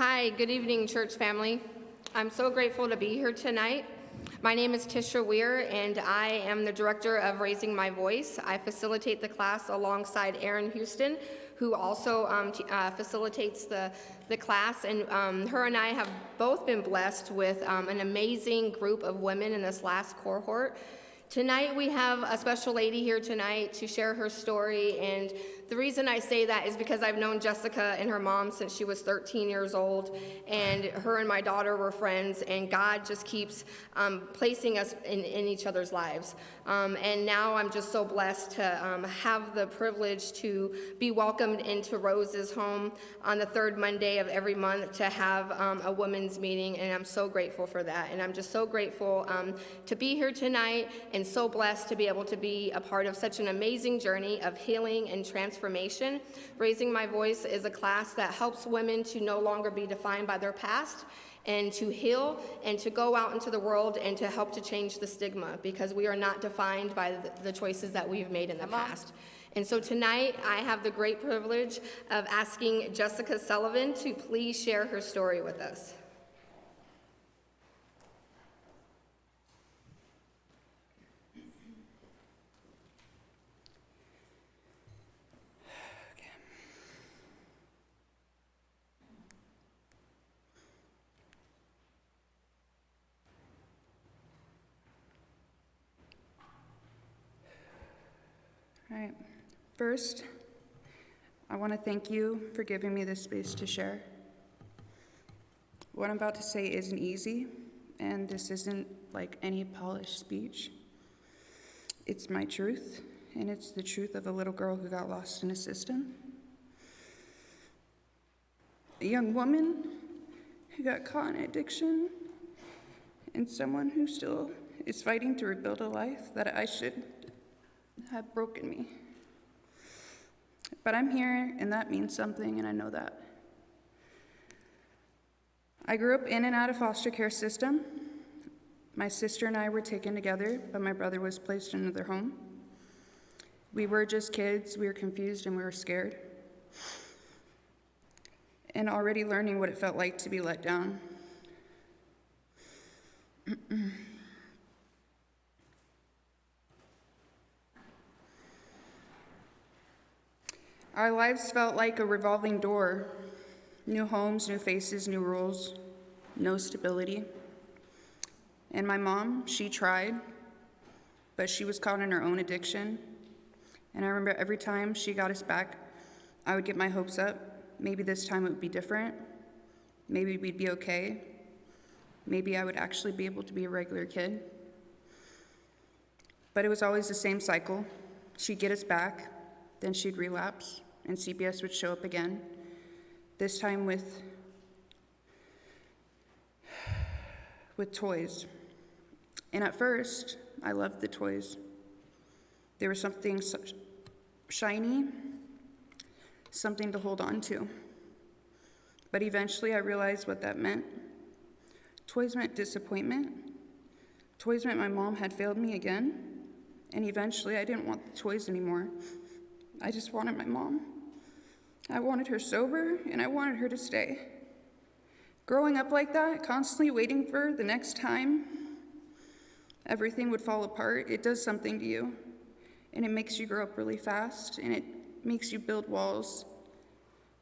Hi, good evening, church family. I'm so grateful to be here tonight. My name is Tisha Weir, and I am the director of Raising My Voice. I facilitate the class alongside Erin Houston, who also facilitates the class, and her and I have both been blessed with an amazing group of women in this last cohort. Tonight we have a special lady here tonight to share her story, and the reason I say that is because I've known Jessica and her mom since she was 13 years old, and her and my daughter were friends, and God just keeps placing us in each other's lives. And now I'm just so blessed to have the privilege to be welcomed into Rose's home on the third Monday of every month to have a women's meeting, and I'm so grateful for that. And I'm just so grateful to be here tonight, and so blessed to be able to be a part of such an amazing journey of healing and transformation. Raising My Voice is a class that helps women to no longer be defined by their past, and to heal and to go out into the world and to help to change the stigma, because we are not defined by the choices that we've made in the past. And so tonight I have the great privilege of asking Jessica Sullivan to please share her story with us. All right. First, I want to thank you for giving me this space to share. What I'm about to say isn't easy, and this isn't like any polished speech. It's my truth, and it's the truth of a little girl who got lost in a system. A young woman who got caught in addiction, and someone who still is fighting to rebuild a life that I should have broken me. But I'm here, and that means something, and I know that. I grew up in and out of foster care system. My sister and I were taken together, but my brother was placed in another home. We were just kids, we were confused, and we were scared. And already learning what it felt like to be let down. Our lives felt like a revolving door. New homes, new faces, new rules, no stability. And my mom, she tried, but she was caught in her own addiction. And I remember every time she got us back, I would get my hopes up. Maybe this time it would be different. Maybe we'd be okay. Maybe I would actually be able to be a regular kid. But it was always the same cycle. She'd get us back, then she'd relapse, and CPS would show up again, this time with toys. And at first, I loved the toys. There was something shiny, something to hold on to. But eventually I realized what that meant. Toys meant disappointment. Toys meant my mom had failed me again. And eventually I didn't want the toys anymore. I just wanted my mom. I wanted her sober, and I wanted her to stay. Growing up like that, constantly waiting for the next time everything would fall apart, it does something to you. And it makes you grow up really fast, and it makes you build walls.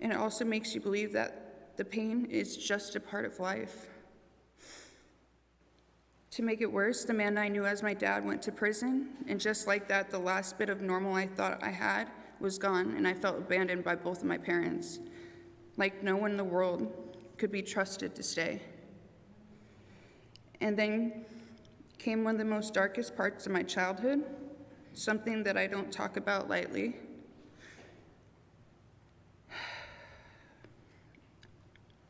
And it also makes you believe that the pain is just a part of life. To make it worse, the man I knew as my dad went to prison, and just like that, the last bit of normal I thought I had was gone, and I felt abandoned by both of my parents. Like no one in the world could be trusted to stay. And then came one of the most darkest parts of my childhood, something that I don't talk about lightly.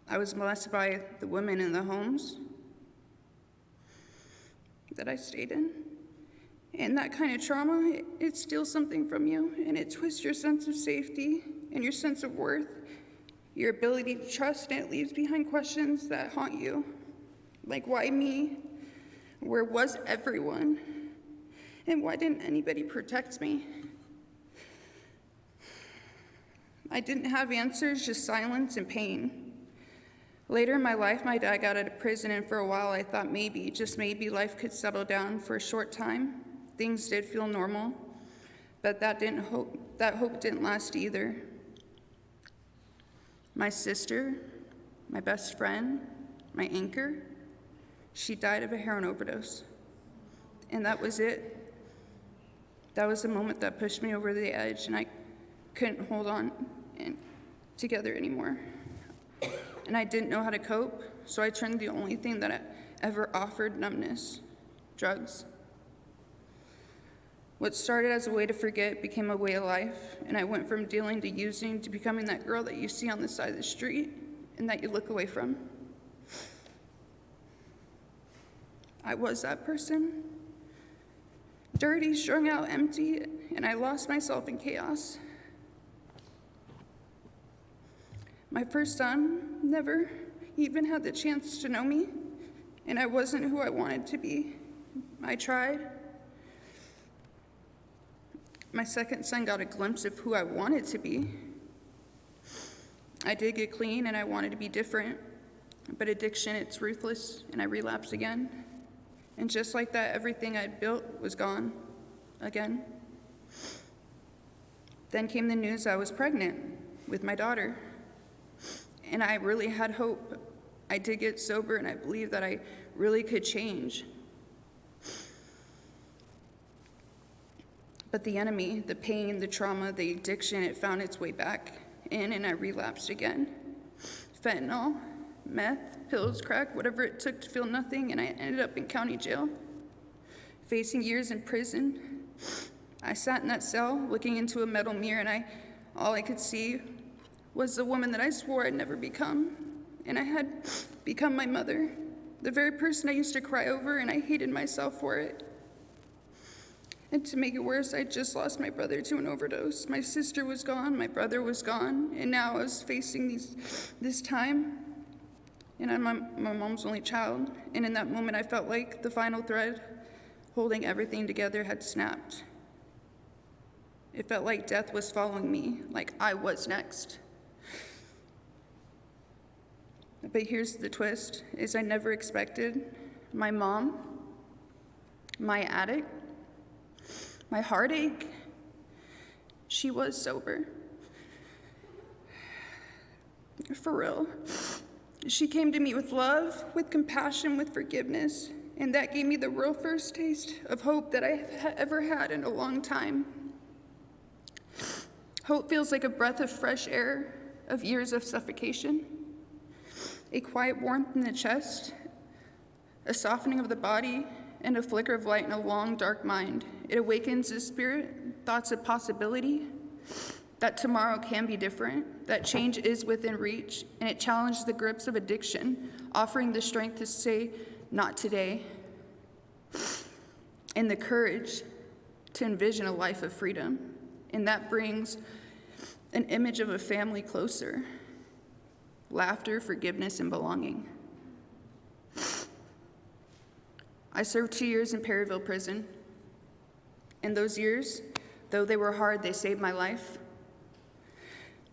I was molested by the women in the homes that I stayed in. And that kind of trauma, it steals something from you, and it twists your sense of safety and your sense of worth, your ability to trust, and it leaves behind questions that haunt you. Like, why me? Where was everyone? And why didn't anybody protect me? I didn't have answers, just silence and pain. Later in my life, my dad got out of prison, and for a while I thought maybe, just maybe, life could settle down for a short time. Things did feel normal, but that hope didn't last either. My sister, my best friend, my anchor, she died of a heroin overdose. And that was it. That was the moment that pushed me over the edge, and I couldn't hold on together anymore. And I didn't know how to cope, so I turned to the only thing that ever offered numbness: drugs. What started as a way to forget became a way of life, and I went from dealing to using to becoming that girl that you see on the side of the street and that you look away from. I was that person. Dirty, strung out, empty, and I lost myself in chaos. My first son never even had the chance to know me, and I wasn't who I wanted to be. I tried. My second son got a glimpse of who I wanted to be. I did get clean, and I wanted to be different, but addiction, it's ruthless, and I relapsed again. And just like that, everything I'd built was gone again. Then came the news I was pregnant with my daughter. And I really had hope. I did get sober, and I believed that I really could change. But the enemy, the pain, the trauma, the addiction, it found its way back in, and I relapsed again. Fentanyl, meth, pills, crack, whatever it took to feel nothing, and I ended up in county jail, facing years in prison. I sat in that cell looking into a metal mirror, and all I could see was the woman that I swore I'd never become, and I had become my mother, the very person I used to cry over, and I hated myself for it. And to make it worse, I just lost my brother to an overdose. My sister was gone, my brother was gone, and now I was facing this time, and I'm my mom's only child, and in that moment I felt like the final thread holding everything together had snapped. It felt like death was following me, like I was next. But here's the twist, is I never expected my mom, my addict, my heartache, she was sober. For real. She came to me with love, with compassion, with forgiveness, and that gave me the real first taste of hope that I've ever had in a long time. Hope feels like a breath of fresh air of years of suffocation. A quiet warmth in the chest, a softening of the body, and a flicker of light in a long, dark mind. It awakens the spirit, thoughts of possibility, that tomorrow can be different, that change is within reach, and it challenges the grips of addiction, offering the strength to say, not today, and the courage to envision a life of freedom. And that brings an image of a family closer. Laughter, forgiveness, and belonging. I served 2 years in Perryville prison. And those years, though they were hard, they saved my life.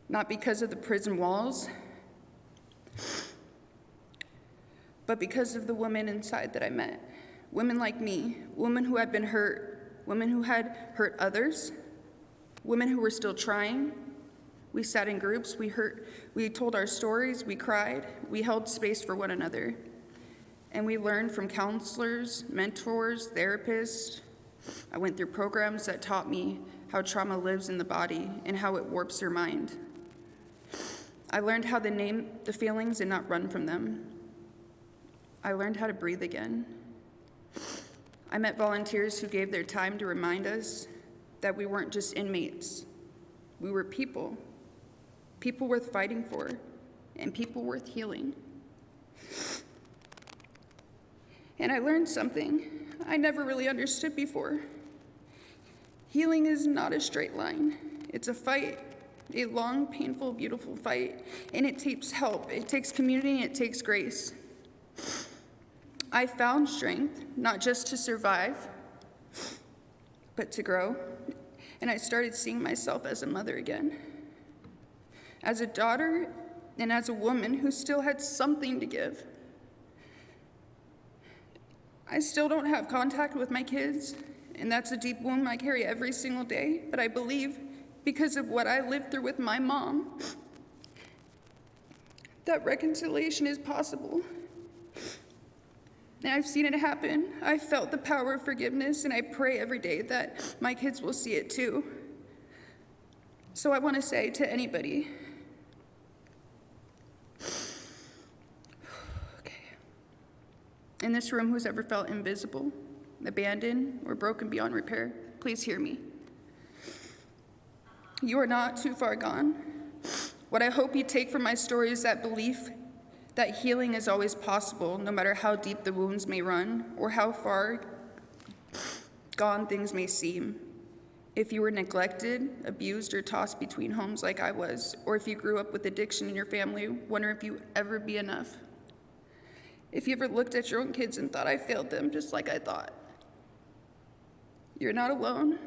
Not because of the prison walls, but because of the women inside that I met. Women like me, women who had been hurt, women who had hurt others, women who were still trying. We sat in groups, we told our stories, we cried, we held space for one another. And we learned from counselors, mentors, therapists. I went through programs that taught me how trauma lives in the body and how it warps your mind. I learned how to name the feelings and not run from them. I learned how to breathe again. I met volunteers who gave their time to remind us that we weren't just inmates. We were people worth fighting for, and people worth healing. And I learned something I never really understood before. Healing is not a straight line. It's a fight, a long, painful, beautiful fight, and it takes help, it takes community, and it takes grace. I found strength, not just to survive, but to grow, and I started seeing myself as a mother again. As a daughter, and as a woman who still had something to give. I still don't have contact with my kids, and that's a deep wound I carry every single day, but I believe because of what I lived through with my mom, that reconciliation is possible. And I've seen it happen. I've felt the power of forgiveness, and I pray every day that my kids will see it too. So I want to say to anybody, in this room who's ever felt invisible, abandoned, or broken beyond repair, please hear me. You are not too far gone. What I hope you take from my story is that belief that healing is always possible, no matter how deep the wounds may run or how far gone things may seem. If you were neglected, abused, or tossed between homes like I was, or if you grew up with addiction in your family, wonder if you ever be enough. If you ever looked at your own kids and thought I failed them just like I thought, you're not alone.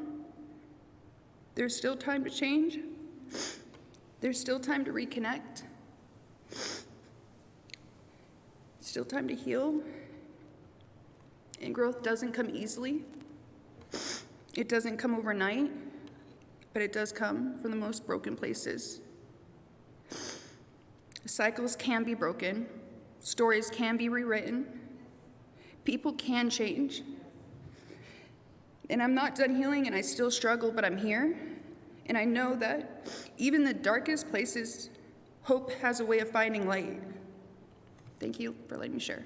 There's still time to change. There's still time to reconnect. Still time to heal. And growth doesn't come easily. It doesn't come overnight, but it does come from the most broken places. Cycles can be broken. Stories can be rewritten. People can change. And I'm not done healing, and I still struggle, but I'm here. And I know that even the darkest places, hope has a way of finding light. Thank you for letting me share.